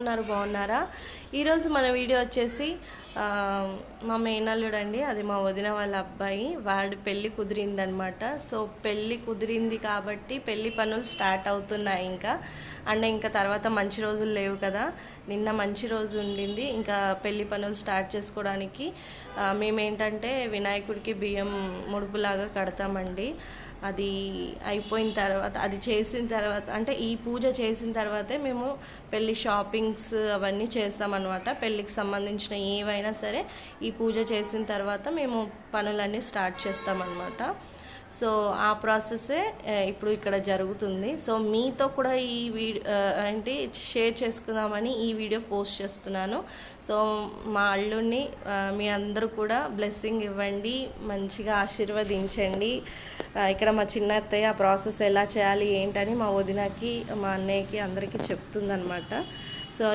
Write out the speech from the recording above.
బాగున్నారా? ఈరోజు మన వీడియో వచ్చేసి మా మేనల్లుడు అండి, అది మా వదిన వాళ్ళ అబ్బాయి. వాడి పెళ్ళి కుదిరిందనమాట. సో పెళ్ళి కుదిరింది కాబట్టి పెళ్ళి పనులు స్టార్ట్ అవుతున్నాయి ఇంకా తర్వాత మంచి రోజులు లేవు కదా. నిన్న మంచి రోజు ఉండింది. ఇంకా పెళ్ళి పనులు స్టార్ట్ చేసుకోవడానికి మేమేంటంటే వినాయకుడికి బియ్యం ముడుపులాగా కడతామండి. అది అయిపోయిన తర్వాత, అది చేసిన తర్వాత, అంటే ఈ పూజ చేసిన తర్వాతే మేము పెళ్ళి షాపింగ్స్ అవన్నీ చేస్తామన్నమాట. పెళ్ళికి సంబంధించిన ఏవైనా సరే ఈ పూజ చేసిన తర్వాత మేము పనులన్నీ స్టార్ట్ చేస్తామన్నమాట. సో ఆ ప్రాసెస్సే ఇప్పుడు ఇక్కడ జరుగుతుంది. సో మీతో కూడా ఈ ఏంటి షేర్ చేసుకుందామని ఈ వీడియో పోస్ట్ చేస్తున్నాను. సో మా అల్లుడిని మీ అందరూ కూడా బ్లెస్సింగ్ ఇవ్వండి, మంచిగా ఆశీర్వదించండి. ఇక్కడ మా చిన్న అత్తయ్య ఆ ప్రాసెస్ ఎలా చేయాలి ఏంటని మా వదినకి, మా అన్నయ్యకి అందరికీ చెప్తుందనమాట.